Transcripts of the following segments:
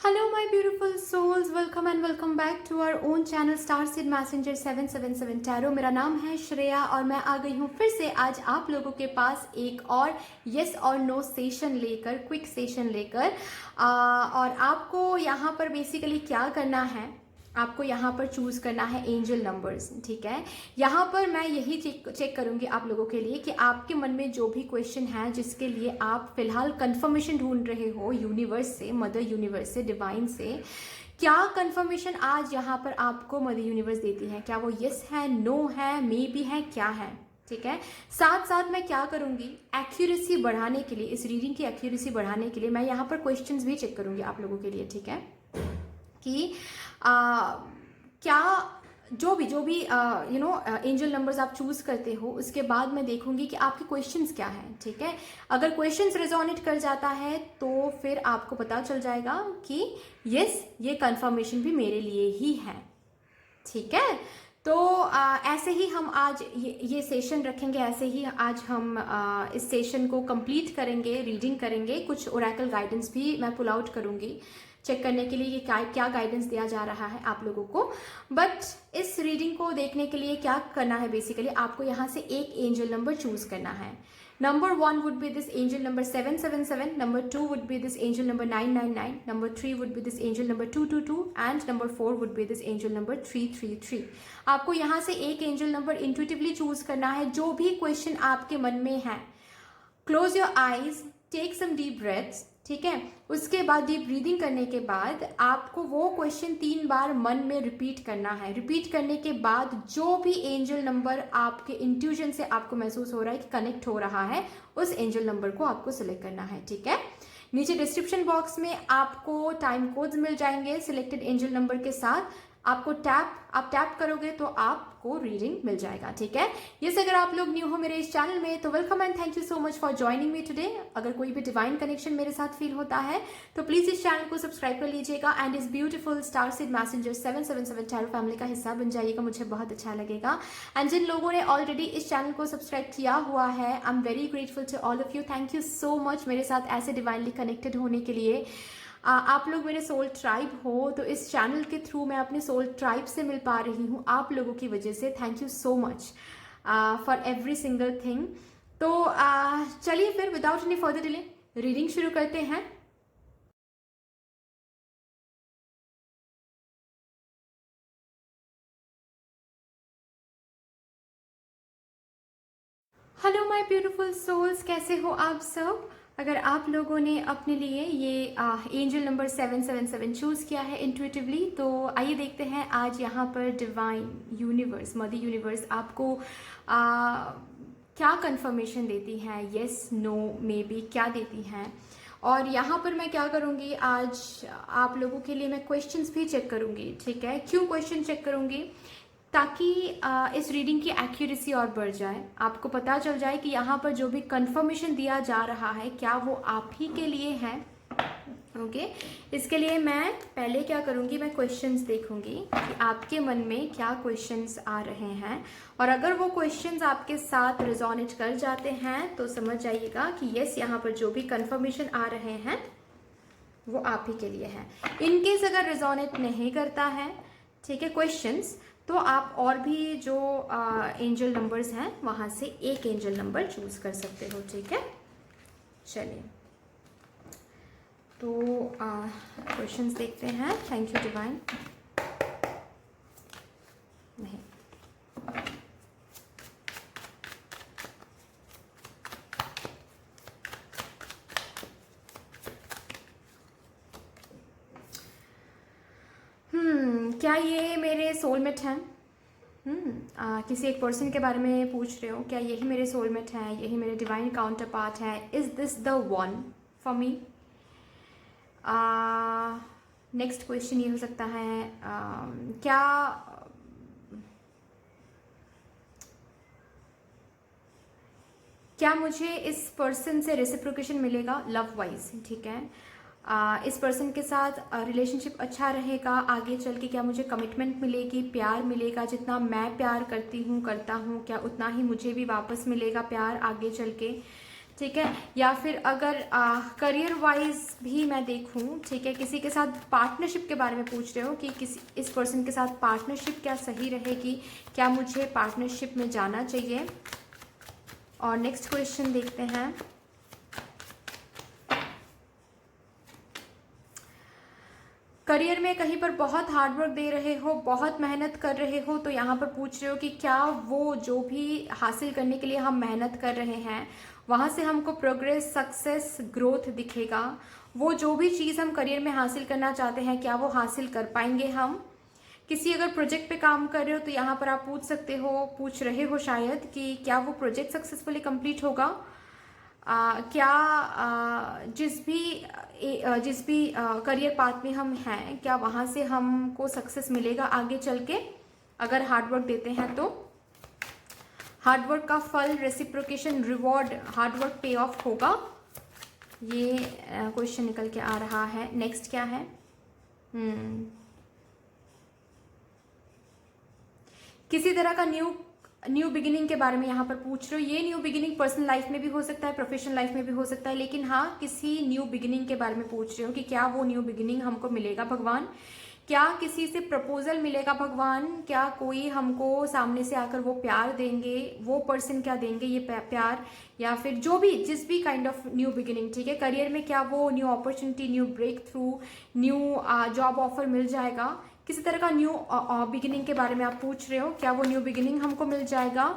Hello my beautiful souls, welcome and welcome back to our own channel Starseed Messenger 777 Tarot। मेरा नाम है श्रेया और मैं आ गई हूँ फिर से आज आप लोगों के पास एक और यस और नो सेशन लेकर, क्विक सेशन लेकर। और आपको यहाँ पर बेसिकली क्या करना है, आपको यहाँ पर चूज करना है एंजल नंबर्स। ठीक है, यहाँ पर मैं यही चेक करूंगी आप लोगों के लिए कि आपके मन में जो भी क्वेश्चन है जिसके लिए आप फिलहाल कंफर्मेशन ढूंढ रहे हो यूनिवर्स से, मदर यूनिवर्स से, डिवाइन से, क्या कंफर्मेशन आज यहाँ पर आपको मदर यूनिवर्स देती है। क्या वो यस है, नो है, मे बी है, क्या है। ठीक है, साथ साथ मैं क्या करूंगी, एक्यूरेसी बढ़ाने के लिए, इस रीडिंग की एक्यूरेसी बढ़ाने के लिए मैं यहाँ पर क्वेश्चंस भी चेक करूंगी आप लोगों के लिए। ठीक है, कि क्या जो भी एंजल नंबर्स आप चूज करते हो उसके बाद मैं देखूंगी कि आपके क्वेश्चंस क्या हैं। ठीक है, अगर क्वेश्चंस रेजोनेट कर जाता है तो फिर आपको पता चल जाएगा कि यस, ये कंफर्मेशन भी मेरे लिए ही है। ठीक है, तो ऐसे ही हम आज ये सेशन रखेंगे, ऐसे ही आज हम इस सेशन को कंप्लीट करेंगे, रीडिंग करेंगे, कुछ ओरेकल गाइडेंस भी मैं पुल आउट करूंगी चेक करने के लिए ये क्या गाइडेंस दिया जा रहा है आप लोगों को। बट इस रीडिंग को देखने के लिए क्या करना है, बेसिकली आपको यहाँ से एक एंजल नंबर चूज करना है। Number 1 would be this angel number 777, number 2 would be this angel number 999, number 3 would be this angel number 222 and number 4 would be this angel number 333। आपको यहाँ से एक एंजल नंबर इंट्यूटिवली चूज करना है। जो भी क्वेश्चन आपके मन में है, close your eyes, take some deep breaths. ठीक है, उसके बाद डीप ब्रीदिंग करने के बाद आपको वो क्वेश्चन 3 बार मन में रिपीट करना है। रिपीट करने के बाद जो भी एंजल नंबर आपके इंट्यूजन से आपको महसूस हो रहा है कि कनेक्ट हो रहा है, उस एंजल नंबर को आपको सिलेक्ट करना है। ठीक है, नीचे डिस्क्रिप्शन बॉक्स में आपको टाइम कोड्स मिल जाएंगे सिलेक्टेड एंजल नंबर के साथ। आपको आप टैप करोगे तो आपको रीडिंग मिल जाएगा। ठीक है, यस, अगर आप लोग न्यू हो मेरे इस चैनल में तो welcome and thank you so much for joining me today. अगर कोई भी डिवाइन कनेक्शन मेरे साथ फील होता है तो प्लीज इस चैनल को सब्सक्राइब कर लीजिएगा एंड इस ब्यूटीफुल स्टारसीड मैसेंजर 777 टैरो फैमिली का हिस्सा बन जाइएगा, मुझे बहुत अच्छा लगेगा। एंड जिन लोगों ने ऑलरेडी इस चैनल को सब्सक्राइब किया हुआ है, I am very grateful to all of you. Thank you so much मेरे साथ ऐसे डिवाइनली कनेक्टेड होने के लिए। आप लोग मेरे सोल ट्राइब हो, तो इस चैनल के थ्रू मैं अपने सोल ट्राइब से मिल पा रही हूँ आप लोगों की वजह से। Thank you so much for every single thing. तो चलिए फिर without any further delay reading शुरू करते हैं। हेलो माय ब्यूटीफुल सोल्स, कैसे हो आप सब। अगर आप लोगों ने अपने लिए ये एंजल नंबर 777 चूज किया है इंट्यूटिवली, तो आइए देखते हैं आज यहाँ पर डिवाइन यूनिवर्स, मदर यूनिवर्स आपको क्या कंफर्मेशन देती है, यस, नो, मे बी, क्या देती हैं। और यहाँ पर मैं क्या करूँगी, आज आप लोगों के लिए मैं क्वेश्चंस भी चेक करूँगी। ठीक है, क्यों क्वेश्चन चेक करूँगी, ताकि इस रीडिंग की एक्यूरेसी और बढ़ जाए, आपको पता चल जाए कि यहाँ पर जो भी कंफर्मेशन दिया जा रहा है क्या वो आप ही के लिए है। ओके, इसके लिए मैं पहले क्या करूँगी, मैं क्वेश्चंस देखूंगी कि आपके मन में क्या क्वेश्चंस आ रहे हैं, और अगर वो क्वेश्चंस आपके साथ रिजोनेट कर जाते हैं तो समझ जाइएगा कि यस, यहाँ पर जो भी कंफर्मेशन आ रहे हैं वो आप ही के लिए है। इनकेस अगर रिजोनेट नहीं करता है, ठीक है, क्वेश्चंस, तो आप और भी जो एंजल नंबर्स हैं वहां से एक एंजल नंबर चूज कर सकते हो। ठीक है, चलिए तो क्वेश्चंस देखते हैं। Thank you divine. नहीं, क्या ये मेरे सोलमेट हैं? किसी एक पर्सन के बारे में पूछ रहे हो, क्या यही मेरे सोलमेट है, यही मेरे डिवाइन काउंटर पार्ट है, is this the one for me. Next question ये हो सकता है, क्या मुझे इस पर्सन से रेसिप्रोकेशन मिलेगा लव वाइज। ठीक है, इस पर्सन के साथ रिलेशनशिप अच्छा रहेगा आगे चल के, क्या मुझे कमिटमेंट मिलेगी, प्यार मिलेगा, जितना मैं प्यार करता हूँ क्या उतना ही मुझे भी वापस मिलेगा प्यार आगे चल के। ठीक है। या फिर अगर करियर वाइज भी मैं देखूं, ठीक है, किसी के साथ पार्टनरशिप के बारे में पूछ रहे हो कि किसी इस पर्सन के साथ पार्टनरशिप क्या सही रहेगी, क्या मुझे पार्टनरशिप में जाना चाहिए। और नेक्स्ट क्वेश्चन देखते हैं। करियर में कहीं पर बहुत हार्डवर्क दे रहे हो, बहुत मेहनत कर रहे हो, तो यहाँ पर पूछ रहे हो कि क्या वो जो भी हासिल करने के लिए हम मेहनत कर रहे हैं वहाँ से हमको प्रोग्रेस, सक्सेस, ग्रोथ दिखेगा। वो जो भी चीज़ हम करियर में हासिल करना चाहते हैं क्या वो हासिल कर पाएंगे हम। किसी अगर प्रोजेक्ट पे काम कर रहे हो तो यहाँ पर आप पूछ रहे हो शायद कि क्या वो प्रोजेक्ट सक्सेसफुली कंप्लीट होगा। जिस भी करियर पाथ में हम हैं क्या वहाँ से हमको सक्सेस मिलेगा आगे चल के, अगर हार्डवर्क देते हैं तो। हार्डवर्क का फल, रेसिप्रोकेशन, रिवॉर्ड, हार्डवर्क पे ऑफ होगा, ये क्वेश्चन निकल के आ रहा है। नेक्स्ट क्या है? किसी तरह का न्यू बिगिनिंग के बारे में यहाँ पर पूछ रहे हो। ये न्यू बिगिनिंग पर्सनल लाइफ में भी हो सकता है, प्रोफेशनल लाइफ में भी हो सकता है, लेकिन हाँ किसी न्यू बिगिनिंग के बारे में पूछ रहे हो कि क्या वो न्यू बिगिनिंग हमको मिलेगा भगवान। क्या किसी से प्रपोजल मिलेगा भगवान, क्या कोई हमको सामने से आकर वो प्यार देंगे, वो पर्सन क्या देंगे ये प्यार, या फिर जो भी जिस भी काइंड ऑफ न्यू बिगिनिंग, ठीक है। करियर में क्या वो new opportunity, new breakthrough, new job offer मिल जाएगा। किसी तरह का न्यू बिगिनिंग के बारे में आप पूछ रहे हो, क्या वो न्यू बिगिनिंग हमको मिल जाएगा।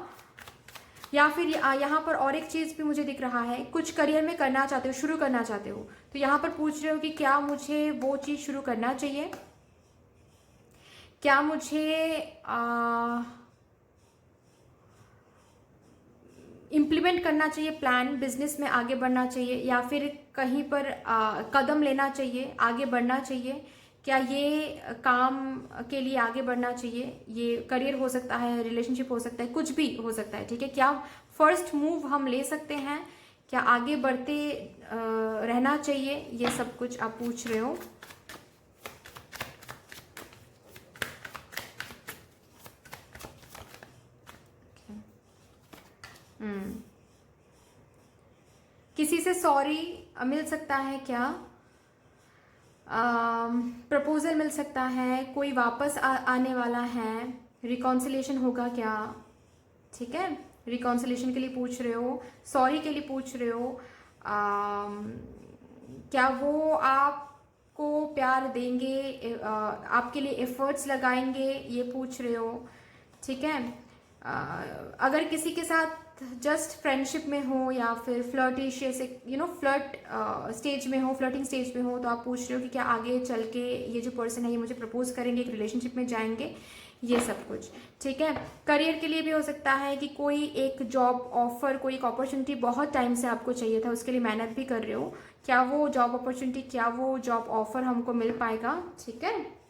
या फिर यहाँ पर और एक चीज़ भी मुझे दिख रहा है, कुछ करियर में करना चाहते हो, शुरू करना चाहते हो, तो यहाँ पर पूछ रहे हो कि क्या मुझे वो चीज़ शुरू करना चाहिए, क्या मुझे इम्प्लीमेंट करना चाहिए प्लान, बिजनेस में आगे बढ़ना चाहिए, या फिर कहीं पर कदम लेना चाहिए, आगे बढ़ना चाहिए, क्या ये काम के लिए आगे बढ़ना चाहिए। ये करियर हो सकता है, रिलेशनशिप हो सकता है, कुछ भी हो सकता है, ठीक है। क्या फर्स्ट मूव हम ले सकते हैं, क्या आगे बढ़ते रहना चाहिए, ये सब कुछ आप पूछ रहे हो। किसी से सॉरी मिल सकता है क्या, प्रपोजल मिल सकता है, कोई वापस आने वाला है, रिकॉन्सिलेशन होगा क्या, ठीक है। रिकॉन्सिलेशन के लिए पूछ रहे हो, सॉरी के लिए पूछ रहे हो, क्या वो आपको प्यार देंगे, आपके लिए एफर्ट्स लगाएंगे, ये पूछ रहे हो, ठीक है। अगर किसी के साथ जस्ट फ्रेंडशिप में हो या फिर फ्लर्टिशियस, फ्लर्ट स्टेज में हो, फ्लर्टिंग स्टेज में हो, तो आप पूछ रहे हो कि क्या आगे चल के ये जो पर्सन है ये मुझे प्रपोज करेंगे, एक रिलेशनशिप में जाएंगे, ये सब कुछ, ठीक है। करियर के लिए भी हो सकता है कि कोई एक जॉब ऑफर, कोई एक अपॉर्चुनिटी बहुत टाइम से आपको चाहिए था, उसके लिए मेहनत भी कर रहे हो, क्या वो जॉब अपॉर्चुनिटी, क्या वो जॉब ऑफर हमको मिल पाएगा, ठीक है।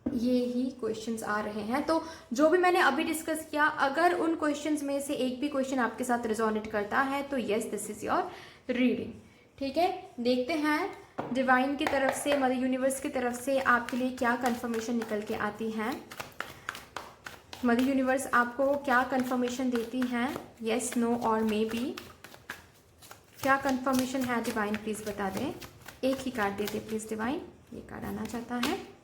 ये ही क्वेश्चंस आ रहे हैं। तो जो भी मैंने अभी डिस्कस किया, अगर उन क्वेश्चंस में से एक भी क्वेश्चन आपके साथ रिजोनेट करता है तो yes, this is your reading, ठीक है। देखते हैं डिवाइन की तरफ से, मदर यूनिवर्स की तरफ से आपके लिए क्या कंफर्मेशन निकल के आती हैं। मदर यूनिवर्स आपको क्या कंफर्मेशन देती हैं, यस, नो और मे बी। क्या कंफर्मेशन है डिवाइन, प्लीज बता दें। एक ही कार्ड दे दे प्लीज डिवाइन, ये कार्ड आना चाहता है।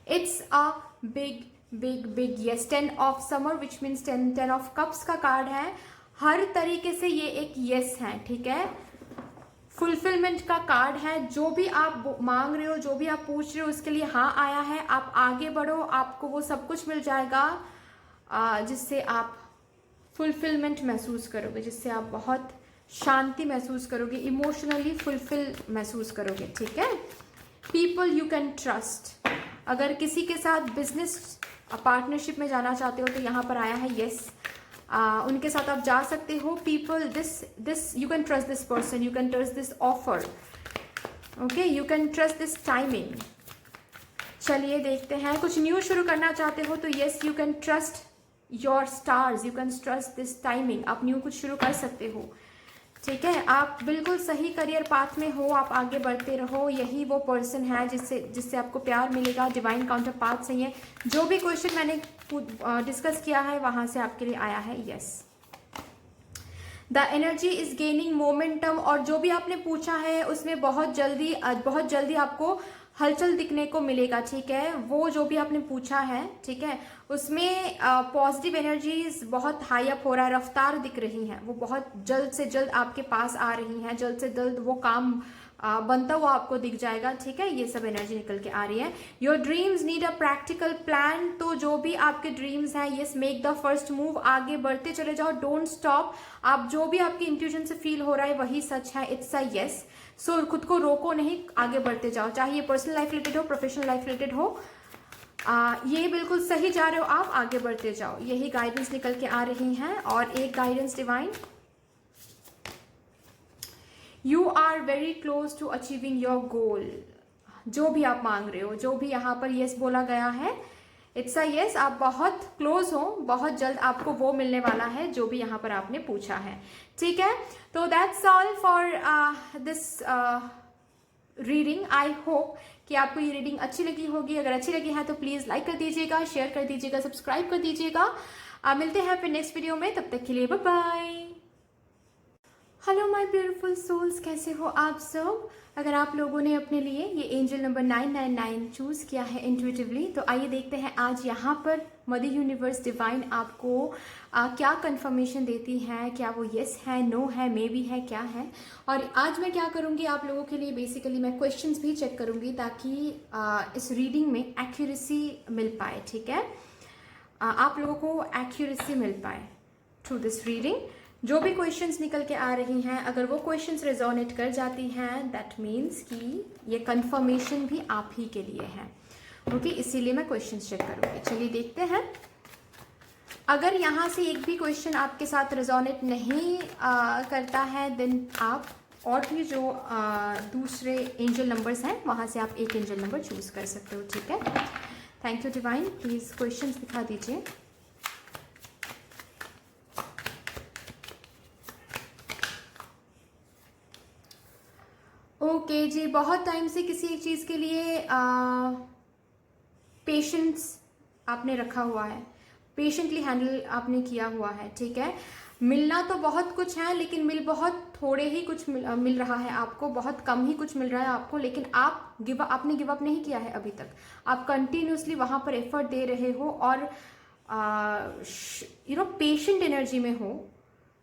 It's a big yes, 10 of summer which means 10 of cups का कार्ड है। हर तरीके से ये एक yes है, ठीक है। फुलफिलमेंट का कार्ड है, जो भी आप मांग रहे हो, जो भी आप पूछ रहे हो उसके लिए हाँ आया है। आप आगे बढ़ो, आपको वो सब कुछ मिल जाएगा जिससे आप फुलफिलमेंट महसूस करोगे, जिससे आप बहुत शांति महसूस करोगे, इमोशनली फुलफिल महसूस करोगे, ठीक है। पीपल यू कैन ट्रस्ट, अगर किसी के साथ बिजनेस पार्टनरशिप में जाना चाहते हो तो यहाँ पर आया है यस, उनके साथ आप जा सकते हो। People this you can trust this person, you can trust this offer, okay, you can trust this timing. चलिए देखते हैं, कुछ न्यू शुरू करना चाहते हो तो yes, you can trust your stars, you can trust this timing, आप न्यू कुछ शुरू कर सकते हो, ठीक है। आप बिल्कुल सही करियर पाथ में हो, आप आगे बढ़ते रहो, यही वो पर्सन है जिससे आपको प्यार मिलेगा। डिवाइन काउंटर पाथ से है। जो भी क्वेश्चन मैंने डिस्कस किया है वहां से आपके लिए आया है yes. The energy is gaining momentum, और जो भी आपने पूछा है उसमें बहुत जल्दी आपको हलचल दिखने को मिलेगा, ठीक है। वो जो भी आपने पूछा है, ठीक है, उसमें पॉजिटिव एनर्जीज बहुत हाई अप हो रहा है, रफ्तार दिख रही हैं, वो बहुत जल्द से जल्द आपके पास आ रही हैं, जल्द से जल्द वो काम बनता हुआ आपको दिख जाएगा, ठीक है। ये सब एनर्जी निकल के आ रही है। Your dreams need a practical plan, तो जो भी आपके ड्रीम्स हैं, yes make the first move, आगे बढ़ते चले जाओ, डोंट स्टॉप। आप जो भी आपकी इंट्यूशन से फील हो रहा है वही सच है, इट्स अ यस। सो खुद को रोको नहीं, आगे बढ़ते जाओ, चाहे ये पर्सनल लाइफ रिलेटेड हो, प्रोफेशनल लाइफ रिलेटेड हो, ये बिल्कुल सही जा रहे हो आप, आगे बढ़ते जाओ, यही गाइडेंस निकल के आ रही हैं। और एक guidance divine, you are very close to achieving your goal, जो भी आप मांग रहे हो, जो भी यहाँ पर यस बोला गया है, इट्स अ यस, आप बहुत क्लोज हो, बहुत जल्द आपको वो मिलने वाला है जो भी यहाँ पर आपने पूछा है, ठीक है। तो that's all for this reading. I hope कि आपको ये रीडिंग अच्छी लगी होगी। अगर अच्छी लगी है तो प्लीज लाइक कर दीजिएगा, शेयर कर दीजिएगा, सब्सक्राइब कर दीजिएगा। मिलते हैं फिर नेक्स्ट वीडियो में, तब तक के लिए bye bye. Hello my beautiful souls, कैसे हो आप सब। अगर आप लोगों ने अपने लिए ये एंजल नंबर 999 चूज़ किया है इंट्यूटिवली, तो आइए देखते हैं आज यहाँ पर मदर यूनिवर्स डिवाइन आपको क्या कंफर्मेशन देती है। क्या वो येस है, नो है, मे बी है, क्या है। और आज मैं क्या करूँगी आप लोगों के लिए, बेसिकली मैं क्वेश्चंस भी चेक करूँगी ताकि इस रीडिंग में एक्यूरेसी मिल पाए, ठीक है। आप लोगों को एक्यूरेसी मिल पाए थ्रू दिस रीडिंग। जो भी क्वेश्चंस निकल के आ रही हैं, अगर वो क्वेश्चंस रेजोनेट कर जाती हैं, दैट मीन्स कि ये कंफर्मेशन भी आप ही के लिए है, ओके। इसीलिए मैं क्वेश्चंस चेक करूँगी। चलिए देखते हैं। अगर यहाँ से एक भी क्वेश्चन आपके साथ रेजोनेट नहीं करता है, देन आप और भी जो दूसरे एंजल नंबर्स हैं वहाँ से आप एक एंजल नंबर चूज़ कर सकते हो, ठीक है। Thank you divine, please questions दिखा दीजिए। ओके जी, बहुत टाइम से किसी एक चीज़ के लिए पेशेंस आपने रखा हुआ है, पेशेंटली हैंडल आपने किया हुआ है, ठीक है। मिलना तो बहुत कुछ है, लेकिन मिल बहुत थोड़े ही कुछ मिल रहा है आपको, बहुत कम ही कुछ मिल रहा है आपको, लेकिन आपने गिव अप नहीं किया है अभी तक। आप कंटिन्यूसली वहाँ पर एफर्ट दे रहे हो और पेशेंट एनर्जी में हो,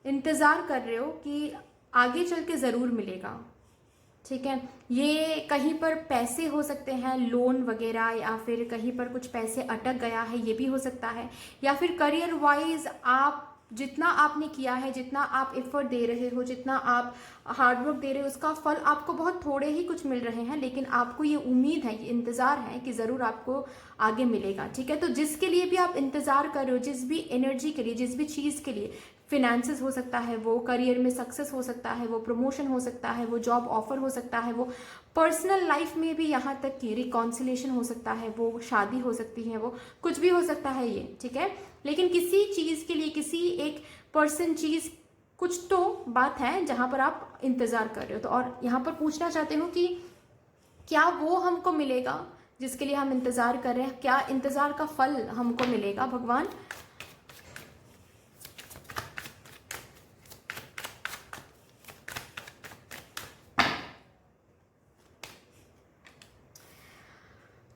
इंतज़ार कर रहे हो कि आगे चल के ज़रूर मिलेगा, ठीक है। ये कहीं पर पैसे हो सकते हैं, लोन वगैरह, या फिर कहीं पर कुछ पैसे अटक गया है, ये भी हो सकता है। या फिर करियर वाइज आप जितना आपने किया है, जितना आप एफर्ट दे रहे हो, जितना आप हार्डवर्क दे रहे हो, उसका फल आपको बहुत थोड़े ही कुछ मिल रहे हैं, लेकिन आपको ये उम्मीद है, ये इंतज़ार है कि ज़रूर आपको आगे मिलेगा, ठीक है। तो जिसके लिए भी आप इंतज़ार कर रहे हो, जिस भी एनर्जी के लिए, जिस भी चीज़ के लिए, फिनेंसेस हो सकता है, वो करियर में सक्सेस हो सकता है, वो प्रमोशन हो सकता है, वो जॉब ऑफर हो सकता है, वो पर्सनल लाइफ में भी यहाँ तक कि रिकॉन्सिलेशन हो सकता है, वो शादी हो सकती है, वो कुछ भी हो सकता है ये, ठीक है। लेकिन किसी चीज़ के लिए, किसी एक पर्सन, चीज़, कुछ तो बात है जहाँ पर आप इंतज़ार कर रहे हो। तो और यहाँ पर पूछना चाहते हो कि क्या वो हमको मिलेगा जिसके लिए हम इंतज़ार कर रहे हैं, क्या इंतज़ार का फल हमको मिलेगा भगवान।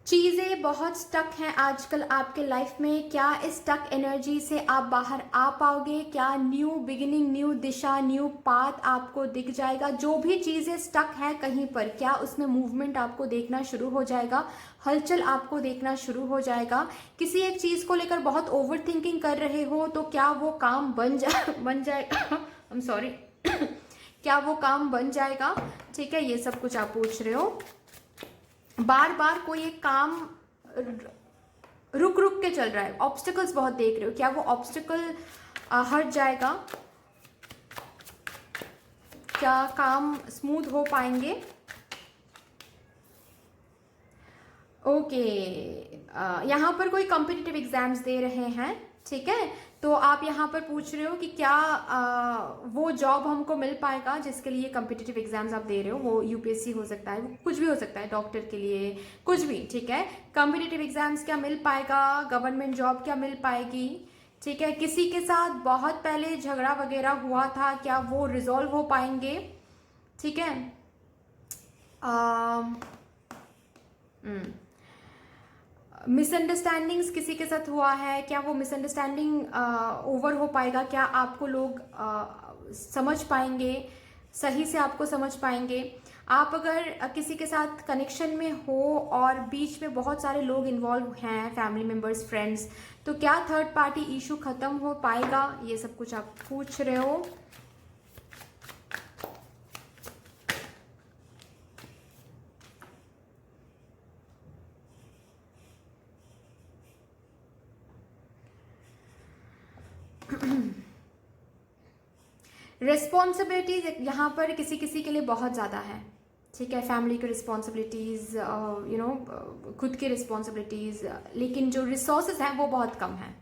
चीज़ें बहुत स्टक हैं आजकल आपके लाइफ में, क्या इस स्टक एनर्जी से आप बाहर आ पाओगे, क्या न्यू बिगिनिंग, न्यू दिशा, न्यू पाथ आपको दिख जाएगा। जो भी चीज़ें स्टक हैं कहीं पर, क्या उसमें मूवमेंट आपको देखना शुरू हो जाएगा, हलचल आपको देखना शुरू हो जाएगा। किसी एक चीज़ को लेकर बहुत ओवर थिंकिंग कर रहे हो, तो क्या वो काम बन जाएगा आई एम सॉरी क्या वो काम बन जाएगा, ठीक है। ये सब कुछ आप पूछ रहे हो। बार बार कोई एक काम रुक रुक के चल रहा है, ऑब्स्टिकल्स बहुत देख रहे हो, क्या वो ऑब्स्टिकल हट जाएगा, क्या काम स्मूथ हो पाएंगे। ओके, यहाँ पर कोई कॉम्पिटिटिव एग्जाम्स दे रहे हैं, ठीक है। तो आप यहाँ पर पूछ रहे हो कि क्या वो जॉब हमको मिल पाएगा जिसके लिए कॉम्पिटिटिव एग्जाम्स आप दे रहे हो। वो यूपीएससी हो सकता है, कुछ भी हो सकता है, डॉक्टर के लिए कुछ भी, ठीक है। कॉम्पिटिटिव एग्जाम्स क्या मिल पाएगा, गवर्नमेंट जॉब क्या मिल पाएगी, ठीक है, किसी के साथ बहुत पहले झगड़ा वगैरह हुआ था, क्या वो रिजॉल्व हो पाएंगे? ठीक है, मिसअंडरस्टैंडिंग्स किसी के साथ हुआ है, क्या वो मिसअंडरस्टैंडिंग ओवर हो पाएगा? क्या आपको लोग समझ पाएंगे, सही से आपको समझ पाएंगे? आप अगर किसी के साथ कनेक्शन में हो और बीच में बहुत सारे लोग इन्वॉल्व हैं, फैमिली मेम्बर्स, फ्रेंड्स, तो क्या थर्ड पार्टी इशू खत्म हो पाएगा? ये सब कुछ आप पूछ रहे हो। रिस्पॉन्सिबिलिटीज यहाँ पर किसी किसी के लिए बहुत ज़्यादा है। ठीक है, फैमिली की रिस्पॉन्सिबिलिटीज़, खुद की रिस्पॉन्सिबिलिटीज़, लेकिन जो रिसोर्सेज हैं वो बहुत कम है।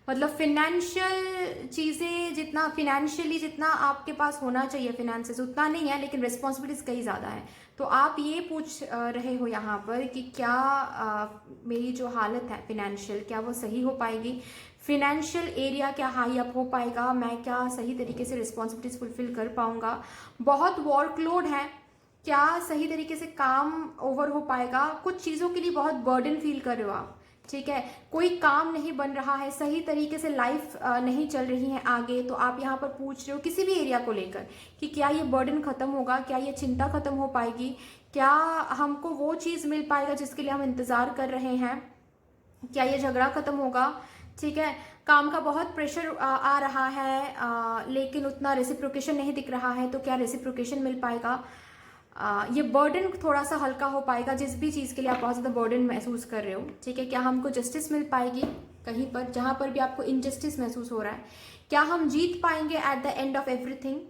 मतलब फिनेंशियल चीज़ें जितना, फिनेंशियली जितना आपके पास होना चाहिए फिनेंसेस उतना नहीं है, लेकिन रिस्पॉन्सिबिलिटीज़ कई ज़्यादा है। तो आप ये पूछ रहे हो यहाँ पर कि क्या मेरी जो हालत है फिनेंशियल, क्या वो सही हो पाएगी? फिनेंशियल एरिया क्या हाई अप हो पाएगा? मैं क्या सही तरीके से रिस्पॉन्सिबिलिटीज फुलफिल कर पाऊंगा? बहुत वर्कलोड है, क्या सही तरीके से काम ओवर हो पाएगा? कुछ चीज़ों के लिए बहुत बर्डन फील कर रहे हो आप। ठीक है, कोई काम नहीं बन रहा है, सही तरीके से लाइफ नहीं चल रही है आगे, तो आप यहाँ पर पूछ रहे हो किसी भी एरिया को लेकर कि क्या ये बर्डन खत्म होगा, क्या ये चिंता खत्म हो पाएगी, क्या हमको वो चीज़ मिल पाएगा जिसके लिए हम इंतज़ार कर रहे हैं, क्या ये झगड़ा खत्म होगा? ठीक है, काम का बहुत प्रेशर आ रहा है, लेकिन उतना रेसिप्रोकेशन नहीं दिख रहा है, तो क्या रेसिप्रोकेशन मिल पाएगा? ये बर्डन थोड़ा सा हल्का हो पाएगा, जिस भी चीज़ के लिए आप बहुत ज़्यादा बर्डन महसूस कर रहे हो। ठीक है, क्या हमको जस्टिस मिल पाएगी कहीं पर, जहाँ पर भी आपको इनजस्टिस महसूस हो रहा है? क्या हम जीत पाएंगे at the end of everything?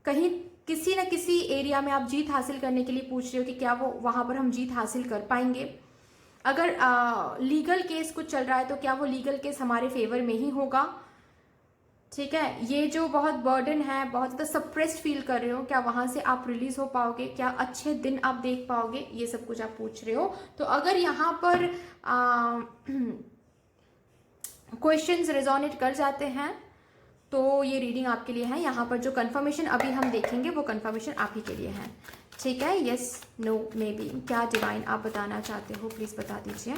कहीं किसी न किसी एरिया में आप जीत हासिल करने के लिए पूछ रहे हो कि क्या वो वहाँ पर हम जीत हासिल कर पाएंगे? अगर लीगल केस कुछ चल रहा है तो क्या वो लीगल केस हमारे फेवर में ही होगा? ठीक है, ये जो बहुत बर्डन है, बहुत ज़्यादा सप्रेस्ड फील कर रहे हो, क्या वहाँ से आप रिलीज हो पाओगे? क्या अच्छे दिन आप देख पाओगे? ये सब कुछ आप पूछ रहे हो। तो अगर यहाँ पर क्वेश्चंस रेजोनेट कर जाते हैं तो ये रीडिंग आपके लिए है। यहाँ पर जो कंफर्मेशन अभी हम देखेंगे वो कंफर्मेशन आप ही के लिए है। ठीक है, यस, नो, मे बी, क्या डिवाइन आप बताना चाहते हो, प्लीज़ बता दीजिए।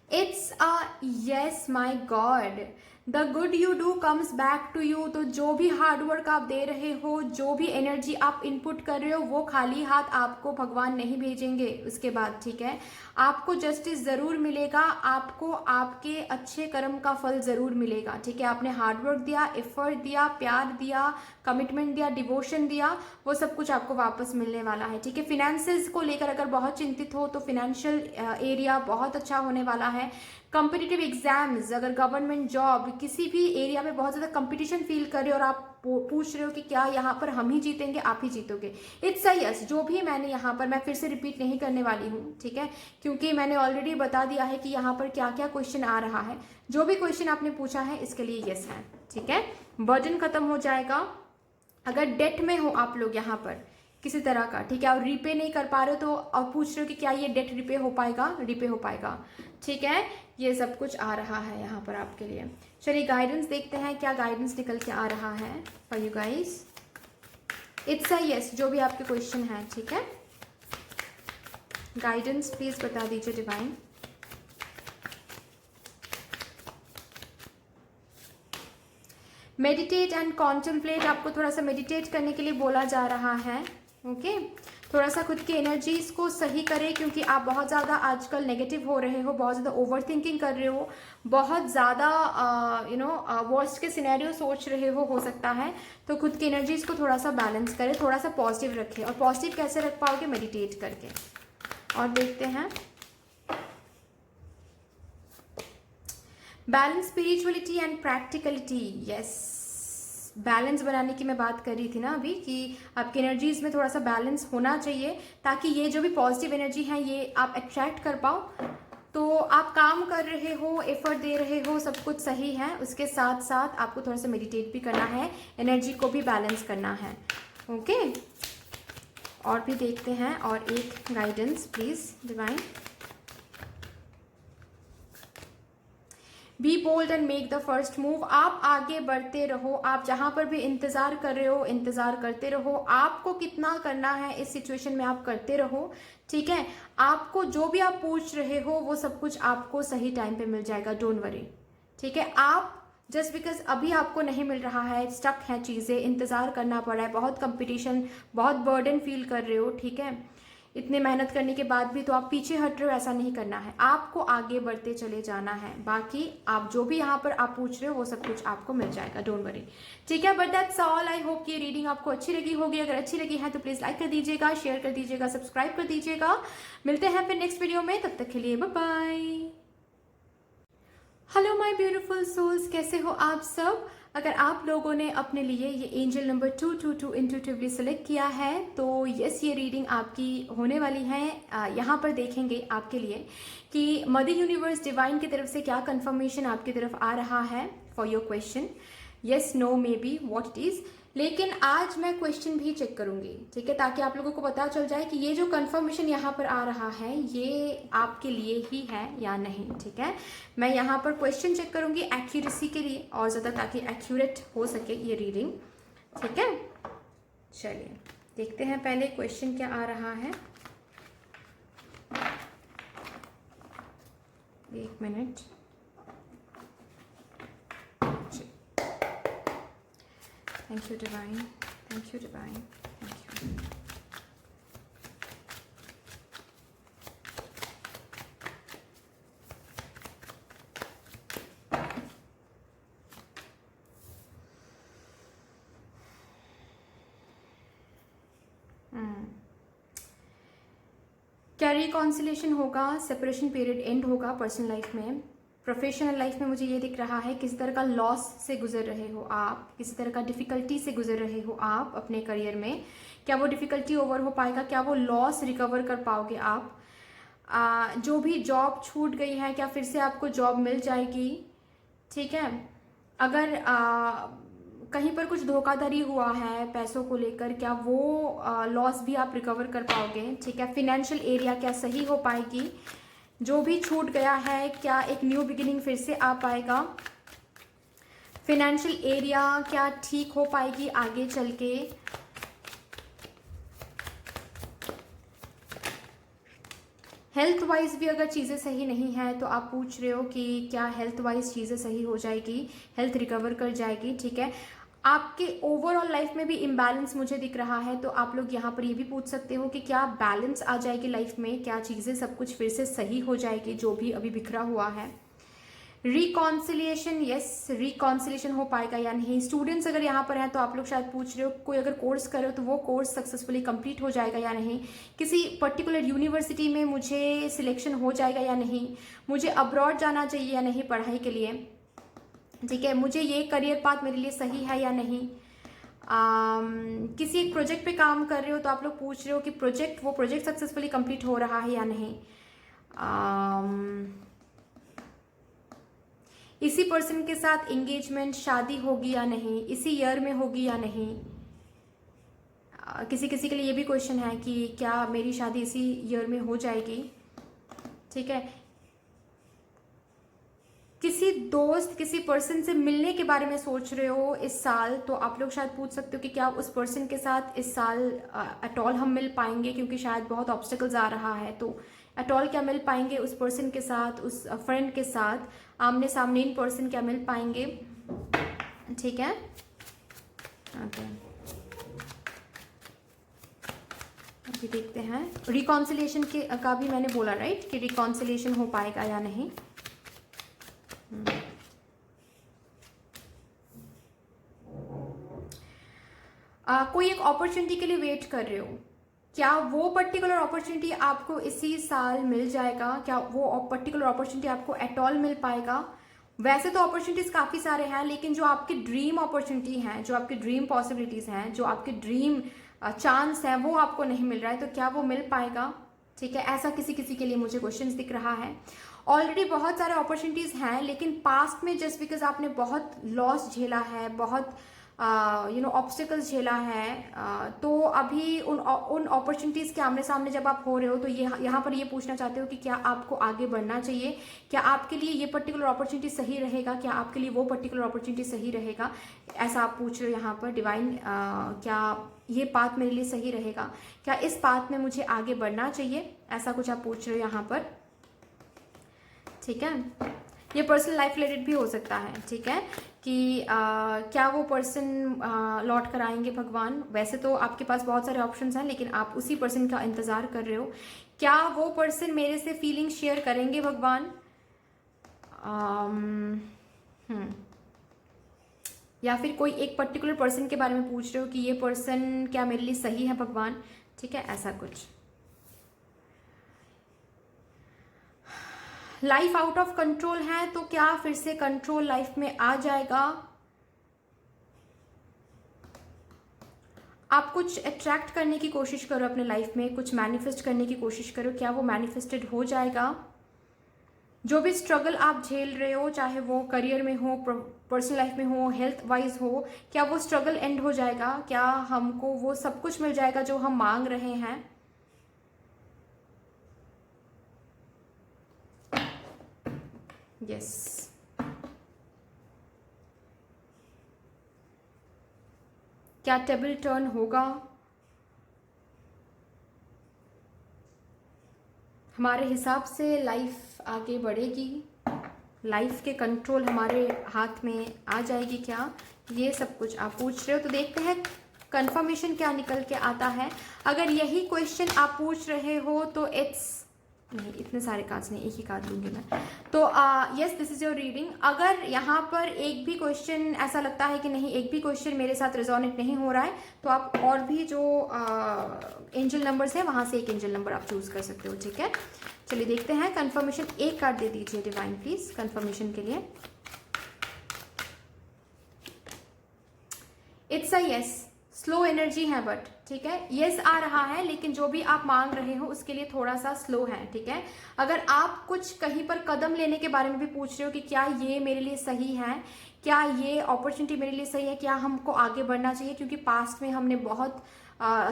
It's a yes, my god, the good you do comes back to you. तो जो भी हार्डवर्क आप दे रहे हो, जो भी एनर्जी आप इनपुट कर रहे हो, वो खाली हाथ आपको भगवान नहीं भेजेंगे उसके बाद। ठीक है, आपको जस्टिस ज़रूर मिलेगा, आपको आपके अच्छे कर्म का फल ज़रूर मिलेगा। ठीक है, आपने हार्डवर्क दिया, एफर्ट दिया, प्यार दिया, कमिटमेंट दिया, डिवोशन दिया, वो सब कुछ आपको वापस मिलने वाला है। ठीक है, फिनेंसेस को लेकर अगर बहुत चिंतित हो तो फिनेंशियल एरिया बहुत अच्छा होने वाला है। कॉम्पिटिटिव एग्जाम्स, अगर गवर्नमेंट जॉब, किसी भी एरिया में बहुत ज़्यादा कंपटीशन फील कर रहे हो और आप पूछ रहे हो कि क्या यहाँ पर हम ही जीतेंगे, आप ही जीतोगे, इट्स अ यस। जो भी मैंने यहाँ पर, मैं फिर से रिपीट नहीं करने वाली हूँ, ठीक है, क्योंकि मैंने ऑलरेडी बता दिया है कि यहाँ पर क्या क्या क्वेश्चन आ रहा है। जो भी क्वेश्चन आपने पूछा है इसके लिए यस है। ठीक है, बर्डन खत्म हो जाएगा। अगर डेट में हो आप लोग यहाँ पर किसी तरह का, ठीक है, और रीपे नहीं कर पा रहे हो तो आप पूछ रहे हो कि क्या ये डेट रीपे हो पाएगा, रीपे हो पाएगा। ठीक है, ये सब कुछ आ रहा है यहाँ पर आपके लिए। चलिए गाइडेंस देखते हैं, क्या गाइडेंस निकल के आ रहा है for you guys. It's a yes, जो भी आपके क्वेश्चन है। ठीक है, गाइडेंस प्लीज बता दीजिए डिवाइन। मेडिटेट एंड कॉन्टेम्पलेट, आपको थोड़ा सा मेडिटेट करने के लिए बोला जा रहा है। ओके, थोड़ा सा खुद की एनर्जीज को सही करें, क्योंकि आप बहुत ज़्यादा आजकल नेगेटिव हो रहे हो, बहुत ज़्यादा ओवर थिंकिंग कर रहे हो, बहुत ज़्यादा वर्स्ट के सिनेरियो सोच रहे हो सकता है। तो खुद की एनर्जीज को थोड़ा सा बैलेंस करें, थोड़ा सा पॉजिटिव रखें। और पॉजिटिव कैसे रख पाओगे? मेडिटेट करके। और देखते हैं, balance, spirituality and practicality. Yes, balance बनाने की मैं बात कर रही थी ना अभी, कि आपकी एनर्जीज में थोड़ा सा बैलेंस होना चाहिए, ताकि ये जो भी पॉजिटिव एनर्जी है ये आप अट्रैक्ट कर पाओ। तो आप काम कर रहे हो, एफर्ट दे रहे हो, सब कुछ सही है। उसके साथ साथ आपको थोड़ा सा मेडिटेट भी करना है, एनर्जी को भी बैलेंस करना है। ओके, और भी देखते हैं, और एक guidance please divine. Be bold and make the first move. आप आगे बढ़ते रहो, आप जहां पर भी इंतजार कर रहे हो इंतजार करते रहो। आपको कितना करना है इस सिचुएशन में आप करते रहो, ठीक है। आपको जो भी आप पूछ रहे हो वो सब कुछ आपको सही टाइम पे मिल जाएगा, डोंट वरी, ठीक है। आप जस्ट बिकॉज अभी आपको नहीं मिल रहा है, स्टक है चीज़ें, इंतज़ार करना पड़ा है, बहुत कंपटीशन, बहुत बर्डन फील कर रहे हो, ठीक है। इतने मेहनत करने के बाद भी तो आप पीछे हट रहे हो, ऐसा नहीं करना है, आपको आगे बढ़ते चले जाना है। बाकी आप जो भी यहाँ पर आप पूछ रहे हो वो सब कुछ आपको मिल जाएगा, डोंट वरी, ठीक है। But that's all. I hope कि रीडिंग आपको अच्छी लगी होगी। अगर अच्छी लगी है तो प्लीज़ लाइक कर दीजिएगा, शेयर कर दीजिएगा, सब्सक्राइब कर दीजिएगा। मिलते हैं फिर नेक्स्ट वीडियो में, तब तक के लिए bye bye. Hello my beautiful souls, कैसे हो आप सब। अगर आप लोगों ने अपने लिए ये एंजल नंबर 222 इंट्यूटिवली सेलेक्ट किया है तो यस, ये रीडिंग आपकी होने वाली है। यहाँ पर देखेंगे आपके लिए कि मदर यूनिवर्स डिवाइन की तरफ से क्या कंफर्मेशन आपकी तरफ आ रहा है for your question, yes, no, maybe, what it is. लेकिन आज मैं क्वेश्चन भी चेक करूंगी, ठीक है, ताकि आप लोगों को पता चल जाए कि ये जो कंफर्मेशन यहाँ पर आ रहा है ये आपके लिए ही है या नहीं, ठीक है। मैं यहाँ पर क्वेश्चन चेक करूंगी एक्यूरेसी के लिए और ज़्यादा, ताकि एक्यूरेट हो सके ये रीडिंग, ठीक है। चलिए देखते हैं पहले क्वेश्चन क्या आ रहा है। एक minute. Thank you, Divine. Thank you, Divine. Thank you. क्या रिकॉन्सिलेशन होगा, सेपरेशन पीरियड एंड होगा पर्सनल लाइफ में। प्रोफेशनल लाइफ में मुझे ये दिख रहा है किसी तरह का लॉस से गुजर रहे हो आप, किसी तरह का डिफिकल्टी से गुजर रहे हो आप अपने करियर में। क्या वो डिफिकल्टी ओवर हो पाएगा, क्या वो लॉस रिकवर कर पाओगे आप। जो भी जॉब छूट गई है क्या फिर से आपको जॉब मिल जाएगी, ठीक है। अगर कहीं पर कुछ धोखाधड़ी हुआ है पैसों को लेकर, क्या वो लॉस भी आप रिकवर कर पाओगे, ठीक है। फिनेंशियल एरिया क्या सही हो पाएगी, जो भी छूट गया है क्या एक न्यू बिगिनिंग फिर से आ पाएगा। फिनेंशियल एरिया क्या ठीक हो पाएगी आगे चल के। हेल्थ वाइज भी अगर चीज़ें सही नहीं है तो आप पूछ रहे हो कि क्या हेल्थ वाइज चीज़ें सही हो जाएगी, हेल्थ रिकवर कर जाएगी, ठीक है। आपके ओवरऑल लाइफ में भी इम्बैलेंस मुझे दिख रहा है, तो आप लोग यहाँ पर ये भी पूछ सकते हो कि क्या बैलेंस आ जाएगी लाइफ में, क्या चीज़ें सब कुछ फिर से सही हो जाएगी जो भी अभी बिखरा हुआ है। रिकॉन्सिलिएशन, यस, रिकॉन्सिलिएशन हो पाएगा या नहीं। स्टूडेंट्स अगर यहाँ पर हैं तो आप लोग शायद पूछ रहे हो कोई अगर कोर्स करे हो तो वो कोर्स सक्सेसफुली कंप्लीट हो जाएगा या नहीं। किसी पर्टिकुलर यूनिवर्सिटी में मुझे सिलेक्शन हो जाएगा या नहीं। मुझे अब्रॉड जाना चाहिए या नहीं पढ़ाई के लिए, ठीक है। मुझे ये करियर पाथ मेरे लिए सही है या नहीं। किसी एक प्रोजेक्ट पे काम कर रहे हो तो आप लोग पूछ रहे हो कि वो प्रोजेक्ट सक्सेसफुली कंप्लीट हो रहा है या नहीं। इसी पर्सन के साथ एंगेजमेंट, शादी होगी या नहीं, इसी ईयर में होगी या नहीं। किसी किसी के लिए ये भी क्वेश्चन है कि क्या मेरी शादी इसी ईयर में हो जाएगी, ठीक है। किसी दोस्त, किसी पर्सन से मिलने के बारे में सोच रहे हो इस साल, तो आप लोग शायद पूछ सकते हो कि क्या उस पर्सन के साथ इस साल एट ऑल हम मिल पाएंगे, क्योंकि शायद बहुत ऑब्स्टिकल्स आ रहा है। तो एट ऑल क्या मिल पाएंगे उस पर्सन के साथ, उस फ्रेंड के साथ, आमने सामने इन पर्सन क्या मिल पाएंगे, ठीक है। ओके, अभी देखते हैं रिकॉन्सिलेशन के का भी मैंने बोला राइट कि रिकॉन्सिलेशन हो पाएगा या नहीं। कोई एक अपॉर्चुनिटी के लिए वेट कर रहे हो, क्या वो पर्टिकुलर अपॉर्चुनिटी आपको इसी साल मिल जाएगा, क्या वो पर्टिकुलर अपॉर्चुनिटी आपको एट ऑल मिल पाएगा। वैसे तो अपॉर्चुनिटीज काफ़ी सारे हैं, लेकिन जो आपकी ड्रीम अपॉर्चुनिटी हैं, जो आपकी ड्रीम पॉसिबिलिटीज़ हैं, जो आपके ड्रीम चांस है वो आपको नहीं मिल रहा है, तो क्या वो मिल पाएगा, ठीक है। ऐसा किसी किसी के लिए मुझे क्वेश्चंस दिख रहा है। ऑलरेडी बहुत सारे अपॉर्चुनिटीज़ हैं, लेकिन पास्ट में जस्ट बिकॉज आपने बहुत लॉस झेला है, बहुत ऑब्स्टिकल्स झेला है, तो अभी उन अपॉर्चुनिटीज़ के आमने सामने जब आप हो रहे हो तो ये यहाँ पर ये पूछना चाहते हो कि क्या आपको आगे बढ़ना चाहिए, क्या आपके लिए ये पर्टिकुलर अपॉर्चुनिटी सही रहेगा, क्या आपके लिए वो पर्टिकुलर अपॉर्चुनिटी सही रहेगा, ऐसा आप पूछ रहे हो यहाँ पर। डिवाइन, क्या ये पाथ मेरे लिए सही रहेगा, क्या इस पाथ में मुझे आगे बढ़ना चाहिए, ऐसा कुछ आप पूछ रहे हो यहाँ पर। ठीक है, ये पर्सनल लाइफ रिलेटेड भी हो सकता है। ठीक है, कि क्या वो पर्सन लौट कर आएंगे भगवान। वैसे तो आपके पास बहुत सारे ऑप्शंस हैं, लेकिन आप उसी पर्सन का इंतजार कर रहे हो। क्या वो पर्सन मेरे से फीलिंग शेयर करेंगे भगवान। या फिर कोई एक पर्टिकुलर पर्सन के बारे में पूछ रहे हो कि ये पर्सन क्या मेरे लिए सही है भगवान। ठीक है, ऐसा कुछ। लाइफ आउट ऑफ कंट्रोल है, तो क्या फिर से कंट्रोल लाइफ में आ जाएगा। आप कुछ अट्रैक्ट करने की कोशिश करो अपने लाइफ में, कुछ मैनिफेस्ट करने की कोशिश करो, क्या वो मैनिफेस्टेड हो जाएगा। जो भी स्ट्रगल आप झेल रहे हो, चाहे वो करियर में हो, पर्सनल लाइफ में हो, हेल्थ वाइज हो, क्या वो स्ट्रगल एंड हो जाएगा, क्या हमको वो सब कुछ मिल जाएगा जो हम मांग रहे हैं। यस, क्या टेबल टर्न होगा। हमारे हिसाब से लाइफ आगे बढ़ेगी, लाइफ के कंट्रोल हमारे हाथ में आ जाएगी क्या, ये सब कुछ आप पूछ रहे हो। तो देखते हैं कंफर्मेशन क्या निकल के आता है। अगर यही क्वेश्चन आप पूछ रहे हो तो नहीं, इतने सारे कार्ड्स नहीं, एक ही कार्ड लूंगी मैं। तो yes, this is your reading. अगर यहाँ पर एक भी क्वेश्चन ऐसा लगता है कि नहीं, एक भी क्वेश्चन मेरे साथ रेजोनेट नहीं हो रहा है, तो आप और भी जो एंजल नंबर्स हैं वहां से एक एंजल नंबर आप चूज कर सकते हो। ठीक है, चलिए देखते हैं कंफर्मेशन। एक कार्ड दे दीजिए डिवाइन प्लीज कंफर्मेशन के लिए। It's a yes, slow energy है बट ठीक है, यस आ रहा है, लेकिन जो भी आप मांग रहे हो उसके लिए थोड़ा सा स्लो है। ठीक है, अगर आप कुछ कहीं पर कदम लेने के बारे में भी पूछ रहे हो कि क्या ये मेरे लिए सही है, क्या ये अपॉर्चुनिटी मेरे लिए सही है, क्या हमको आगे बढ़ना चाहिए, क्योंकि पास्ट में हमने बहुत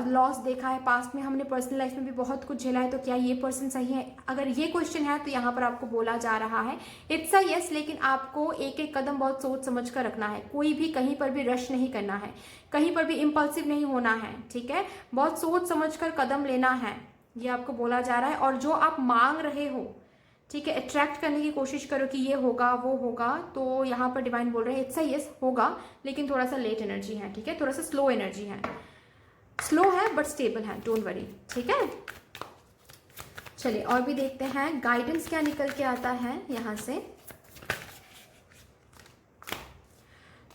लॉस देखा है, पास्ट में हमने पर्सनल लाइफ में भी बहुत कुछ झेला है, तो क्या ये पर्सन सही है। अगर ये क्वेश्चन है तो यहाँ पर आपको बोला जा रहा है इट्स अ यस, लेकिन आपको एक एक कदम बहुत सोच समझ कर रखना है। कोई भी कहीं पर भी रश नहीं करना है, कहीं पर भी इम्पल्सिव नहीं होना है। ठीक है, बहुत सोच समझ कर कदम लेना है, ये आपको बोला जा रहा है। और जो आप मांग रहे हो, ठीक है, अट्रैक्ट करने की कोशिश करो कि ये होगा वो होगा, तो यहाँ पर डिवाइन बोल रहे हैं इट्स अ यस होगा, लेकिन थोड़ा सा लेट एनर्जी है। ठीक है, थोड़ा सा स्लो एनर्जी है, स्लो है बट स्टेबल है, डोंट वरी। ठीक है, चलिए और भी देखते हैं गाइडेंस क्या निकल के आता है यहाँ से।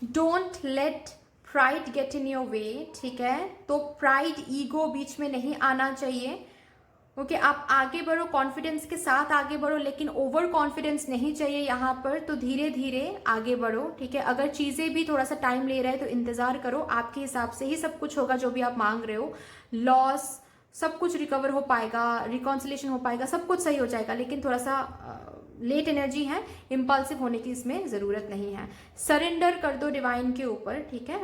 Don't let pride get in your way. ठीक है, तो प्राइड ईगो बीच में नहीं आना चाहिए। ओके, आप आगे बढ़ो, कॉन्फिडेंस के साथ आगे बढ़ो, लेकिन ओवर कॉन्फिडेंस नहीं चाहिए यहाँ पर। तो धीरे धीरे आगे बढ़ो। ठीक है, अगर चीजें भी थोड़ा सा टाइम ले रहा है तो इंतजार करो, आपके हिसाब से ही सब कुछ होगा जो भी आप मांग रहे हो। लॉस सब कुछ रिकवर हो पाएगा, रिकॉन्सिलेशन हो पाएगा, सब कुछ सही हो जाएगा, लेकिन थोड़ा सा लेट एनर्जी है, इम्पल्सिव होने की इसमें जरूरत नहीं है। सरेंडर कर दो डिवाइन के ऊपर। ठीक है,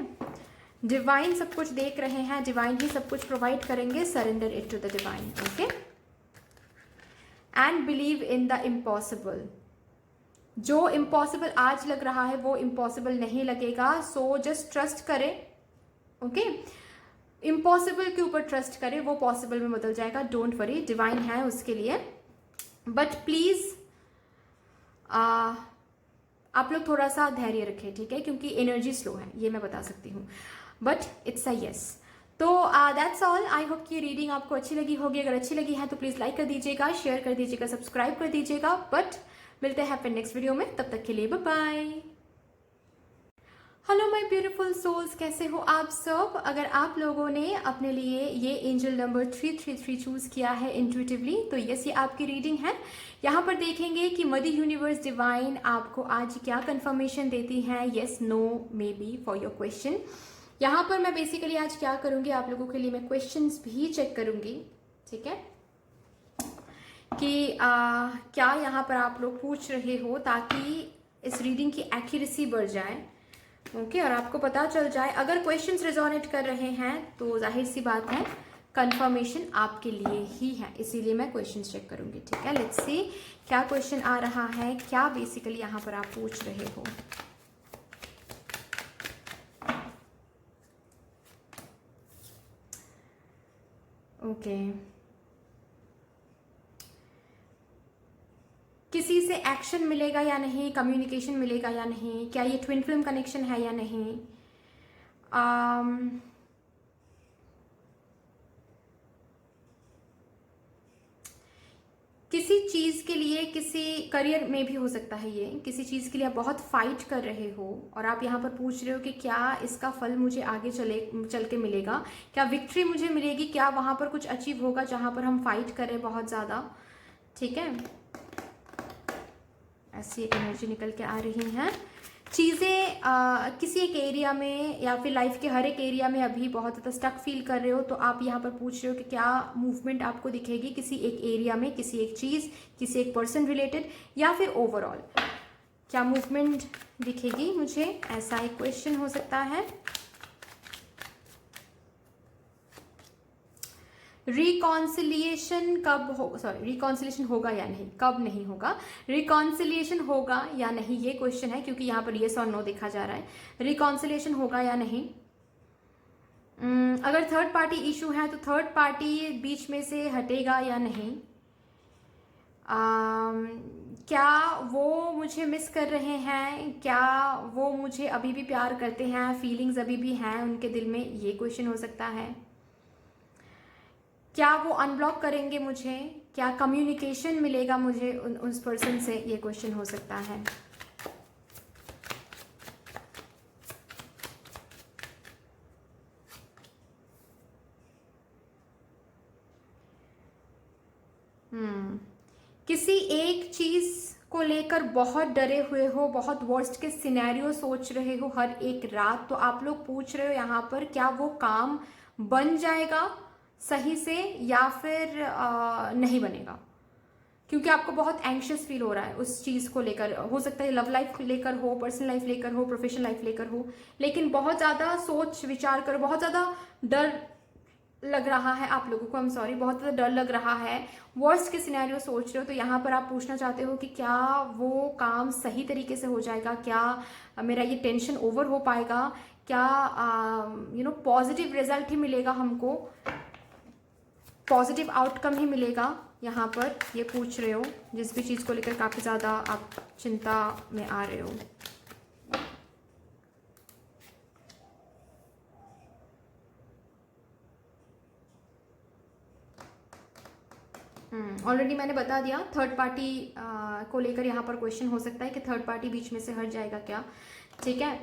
डिवाइन सब कुछ देख रहे हैं, डिवाइन ही सब कुछ प्रोवाइड करेंगे। Surrender it to the divine. Okay, and believe in the impossible. जो इम्पॉसिबल आज लग रहा है वो इम्पॉसिबल नहीं लगेगा, सो जस्ट ट्रस्ट करें। ओके, इम्पॉसिबल के ऊपर ट्रस्ट करें, वो पॉसिबल में बदल जाएगा, डोंट वरी, डिवाइन है उसके लिए। बट प्लीज आप लोग थोड़ा सा धैर्य रखें। ठीक है, क्योंकि एनर्जी स्लो है, ये मैं बता सकती हूँ, बट इट्स अ यस। तो दैट्स ऑल। आई होप कि रीडिंग आपको अच्छी लगी होगी। अगर अच्छी लगी है तो प्लीज लाइक कर दीजिएगा, शेयर कर दीजिएगा, सब्सक्राइब कर दीजिएगा। बट मिलते हैं फिर नेक्स्ट वीडियो में, तब तक के लिए bye bye. Hello my beautiful souls, कैसे हो आप सब। अगर आप लोगों ने अपने लिए ये एंजल नंबर 333 चूज किया है इंट्यूटिवली, तो यस, ये आपकी रीडिंग है। यहाँ पर देखेंगे कि मदर यूनिवर्स डिवाइन आपको आज क्या कंफर्मेशन देती है, yes no maybe for your question. यहाँ पर मैं बेसिकली आज क्या करूंगी, आप लोगों के लिए मैं क्वेश्चंस भी चेक करूंगी। ठीक है, कि क्या यहाँ पर आप लोग पूछ रहे हो, ताकि इस रीडिंग की एक्यूरेसी बढ़ जाए। ओके, और आपको पता चल जाए। अगर क्वेश्चंस रिजोनेट कर रहे हैं तो जाहिर सी बात है कंफर्मेशन आपके लिए ही है, इसीलिए मैं क्वेश्चन चेक करूंगी। ठीक है, लेट्स सी क्या क्वेश्चन आ रहा है, क्या बेसिकली यहाँ पर आप पूछ रहे हो। ओके, किसी से एक्शन मिलेगा या नहीं, कम्युनिकेशन मिलेगा या नहीं, क्या ये ट्विन फ्लेम कनेक्शन है या नहीं, किसी चीज़ के लिए, किसी करियर में भी हो सकता है, ये किसी चीज़ के लिए आप बहुत फाइट कर रहे हो और आप यहाँ पर पूछ रहे हो कि क्या इसका फल मुझे आगे चल के मिलेगा, क्या विक्ट्री मुझे मिलेगी, क्या वहाँ पर कुछ अचीव होगा जहाँ पर हम फाइट कर रहे हैं बहुत ज़्यादा। ठीक है, ऐसी एक एनर्जी निकल के आ रही हैं। चीज़ें किसी एक एरिया में या फिर लाइफ के हर एक एरिया में अभी बहुत ज़्यादा स्टक फील कर रहे हो, तो आप यहाँ पर पूछ रहे हो कि क्या मूवमेंट आपको दिखेगी किसी एक एरिया में, किसी एक चीज़, किसी एक पर्सन रिलेटेड, या फिर ओवरऑल क्या मूवमेंट दिखेगी मुझे, ऐसा एक क्वेश्चन हो सकता है। रिकॉन्सिलिएशन कब हो, सॉरी, रिकॉन्सिलिएशन होगा या नहीं, कब नहीं होगा, रिकॉन्सिलिएशन होगा या नहीं, ये क्वेश्चन है, क्योंकि यहाँ पर येस और नो देखा जा रहा है। रिकॉन्सिलिएशन होगा या नहीं। अगर थर्ड पार्टी इशू है तो थर्ड पार्टी बीच में से हटेगा या नहीं। क्या वो मुझे मिस कर रहे हैं, क्या वो मुझे अभी भी प्यार करते हैं, फीलिंग्स अभी भी हैं उनके दिल में, ये क्वेश्चन हो सकता है। क्या वो अनब्लॉक करेंगे मुझे, क्या कम्युनिकेशन मिलेगा मुझे उस पर्सन से, ये क्वेश्चन हो सकता है। किसी एक चीज को लेकर बहुत डरे हुए हो, बहुत वर्स्ट के सिनेरियो सोच रहे हो हर एक रात, तो आप लोग पूछ रहे हो यहाँ पर क्या वो काम बन जाएगा सही से या फिर नहीं बनेगा, क्योंकि आपको बहुत एंग्शियस फील हो रहा है उस चीज़ को लेकर। हो सकता है लव लाइफ लेकर हो, पर्सनल लाइफ लेकर हो, प्रोफेशनल लाइफ लेकर हो, लेकिन बहुत ज़्यादा सोच विचार कर, बहुत ज़्यादा डर लग रहा है आप लोगों को, बहुत ज़्यादा डर लग रहा है, वर्स्ट के सिनेरियो सोच रहे हो। तो यहाँ पर आप पूछना चाहते हो कि क्या वो काम सही तरीके से हो जाएगा, क्या मेरा ये टेंशन ओवर हो पाएगा, क्या पॉजिटिव रिजल्ट ही मिलेगा हमको, पॉजिटिव आउटकम ही मिलेगा, यहाँ पर ये पूछ रहे हो, जिस भी चीज़ को लेकर काफ़ी ज़्यादा आप चिंता में आ रहे हो। ऑलरेडी मैंने बता दिया, थर्ड पार्टी को लेकर यहाँ पर क्वेश्चन हो सकता है कि थर्ड पार्टी बीच में से हट जाएगा क्या। ठीक है,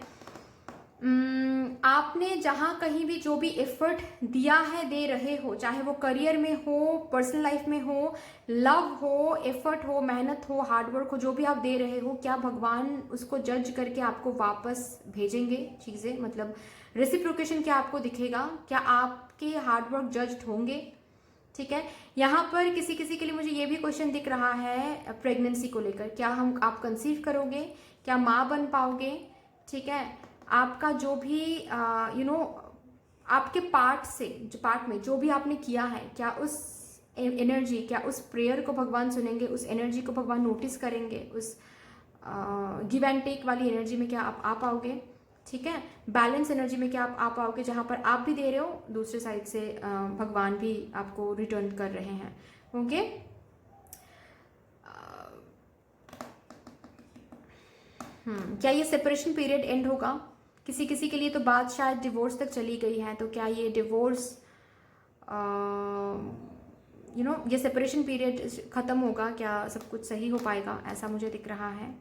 आपने जहाँ कहीं भी जो भी एफर्ट दिया है, दे रहे हो, चाहे वो करियर में हो, पर्सनल लाइफ में हो, लव हो, एफर्ट हो, मेहनत हो, हार्डवर्क हो, जो भी आप दे रहे हो, क्या भगवान उसको जज करके आपको वापस भेजेंगे चीज़ें, मतलब रेसिप्रोकेशन क्या आपको दिखेगा, क्या आपके हार्डवर्क जज्ड होंगे। ठीक है, यहाँ पर किसी किसी के लिए मुझे ये भी क्वेश्चन दिख रहा है प्रेगनेंसी को लेकर, क्या आप कंसीव करोगे, क्या माँ बन पाओगे। ठीक है, आपका जो भी आपके पार्ट में जो भी आपने किया है, क्या उस एनर्जी, क्या उस प्रेयर को भगवान सुनेंगे, उस एनर्जी को भगवान नोटिस करेंगे, उस गिव एंड टेक वाली एनर्जी में क्या आप आ पाओगे। ठीक है, बैलेंस एनर्जी में क्या आप आ पाओगे, जहाँ पर आप भी दे रहे हो, दूसरे साइड से भगवान भी आपको रिटर्न कर रहे हैं। ओके, क्या ये सेपरेशन पीरियड एंड होगा, किसी किसी के लिए तो बात शायद डिवोर्स तक चली गई है, तो क्या ये डिवोर्स ये सेपरेशन पीरियड ख़त्म होगा, क्या सब कुछ सही हो पाएगा, ऐसा मुझे दिख रहा है।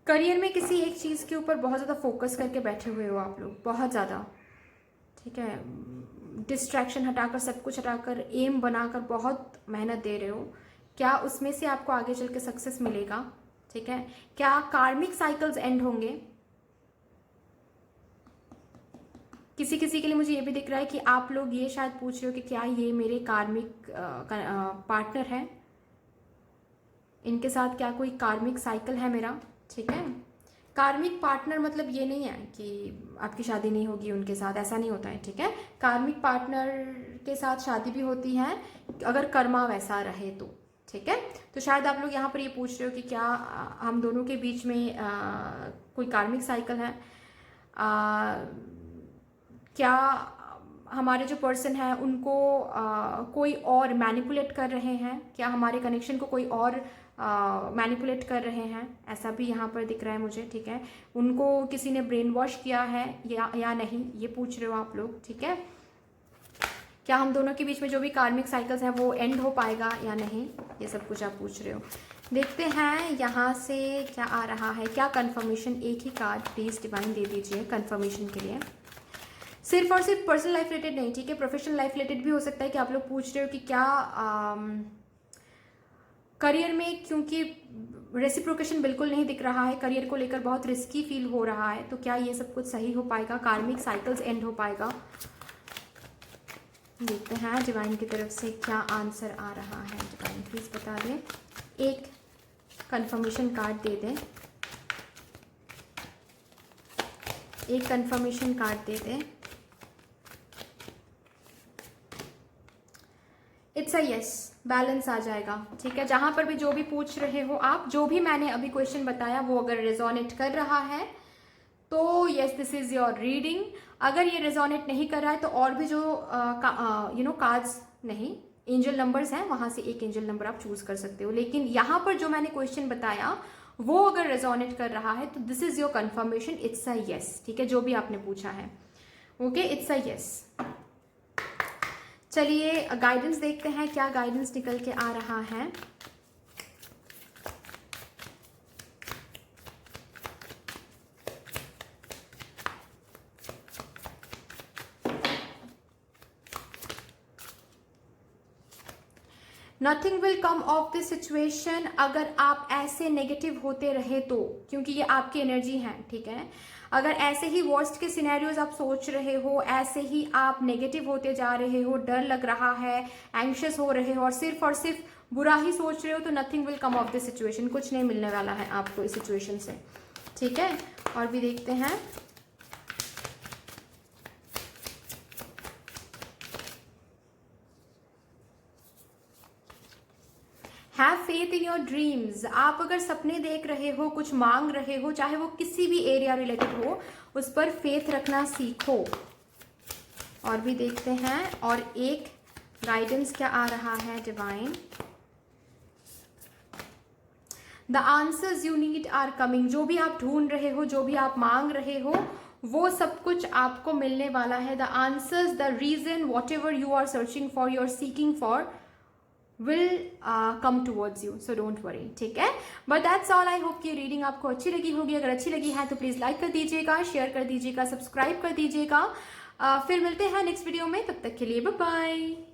करियर में किसी एक चीज़ के ऊपर बहुत ज़्यादा फोकस करके बैठे हुए हो आप लोग, बहुत ज़्यादा। ठीक है, डिस्ट्रैक्शन हटाकर, सब कुछ हटाकर, एम बनाकर बहुत मेहनत दे रहे हो, क्या उसमें से आपको आगे चल के सक्सेस मिलेगा। ठीक है, क्या कार्मिक साइकिल्स एंड होंगे, किसी किसी के लिए मुझे ये भी दिख रहा है कि आप लोग ये शायद पूछ रहे हो कि क्या ये मेरे कार्मिक पार्टनर है, इनके साथ क्या कोई कार्मिक साइकिल है मेरा, ठीक है। कार्मिक पार्टनर मतलब ये नहीं है कि आपकी शादी नहीं होगी उनके साथ, ऐसा नहीं होता है, ठीक है। कार्मिक पार्टनर के साथ शादी भी होती है अगर कर्मा वैसा रहे तो, ठीक है। तो शायद आप लोग यहाँ पर ये पूछ रहे हो कि क्या हम दोनों के बीच में कोई कार्मिक साइकिल है, क्या हमारे जो पर्सन है उनको कोई और मैनिपुलेट कर रहे हैं, क्या हमारे कनेक्शन को कोई और मैनिपुलेट कर रहे हैं, ऐसा भी यहाँ पर दिख रहा है मुझे, ठीक है। उनको किसी ने ब्रेन वॉश किया है या नहीं, ये पूछ रहे हो आप लोग, ठीक है। क्या हम दोनों के बीच में जो भी कार्मिक साइकिल्स हैं वो एंड हो पाएगा या नहीं, ये सब कुछ आप पूछ रहे हो। देखते हैं यहाँ से क्या आ रहा है, क्या कंफर्मेशन, एक ही कार्ड प्लीज डिवाइन दे दीजिए कंफर्मेशन के लिए। सिर्फ और सिर्फ पर्सनल लाइफ रिलेटेड नहीं, ठीक है, प्रोफेशनल लाइफ रिलेटेड भी हो सकता है कि आप लोग पूछ रहे हो कि क्या करियर में, क्योंकि रेसिप्रोकेशन बिल्कुल नहीं दिख रहा है, करियर को लेकर बहुत रिस्की फील हो रहा है, तो क्या ये सब कुछ सही हो पाएगा, कार्मिक साइकिल्स एंड हो पाएगा। देखते हैं डिवाइन की तरफ से क्या आंसर आ रहा है। डिवाइन प्लीज बता दें, एक कंफर्मेशन कार्ड दे दें, एक कंफर्मेशन कार्ड दे दें। इट्स अ यस, बैलेंस आ जाएगा, ठीक है। जहां पर भी जो भी पूछ रहे हो आप, जो भी मैंने अभी क्वेश्चन बताया वो अगर रेजोनेट कर रहा है तो yes this is your reading. अगर ये रेजोनेट नहीं कर रहा है तो और भी जो कार्ड्स नहीं, एंजल नंबर्स हैं, वहां से एक एंजल नंबर आप चूज कर सकते हो। लेकिन यहाँ पर जो मैंने क्वेश्चन बताया वो अगर रेजोनेट कर रहा है तो this is your confirmation, it's a yes, ठीक है, जो भी आपने पूछा है, ओके, इट्स अ यस। चलिए गाइडेंस देखते हैं, क्या गाइडेंस निकल के आ रहा है। Nothing will come of this situation. अगर आप ऐसे नेगेटिव होते रहे तो, क्योंकि ये आपकी एनर्जी है, ठीक है, अगर ऐसे ही वर्स्ट के सिनेरियोज आप सोच रहे हो, ऐसे ही आप नेगेटिव होते जा रहे हो, डर लग रहा है, एंग्शियस हो रहे हो और सिर्फ बुरा ही सोच रहे हो, तो nothing will come of this situation, कुछ नहीं मिलने वाला है आपको इस सिचुएशन से, ठीक है। और भी देखते हैं, have faith in your dreams. आप अगर सपने देख रहे हो, कुछ मांग रहे हो, चाहे वो किसी भी एरिया रिलेटेड हो, उस पर फेथ रखना सीखो। और भी देखते हैं, और एक गाइडेंस क्या आ रहा है divine. The answers you need are coming. जो भी आप ढूंढ रहे हो, जो भी आप मांग रहे हो, वो सब कुछ आपको मिलने वाला है। The answers, the reason, whatever you are searching for, you are seeking for, will come towards you, so don't worry, ठीक है। but that's all, I hope कि रीडिंग आपको अच्छी लगी होगी। अगर अच्छी लगी है तो प्लीज लाइक कर दीजिएगा, शेयर कर दीजिएगा, सब्सक्राइब कर दीजिएगा। फिर मिलते हैं नेक्स्ट वीडियो में, तब तक के लिए बाय बाय।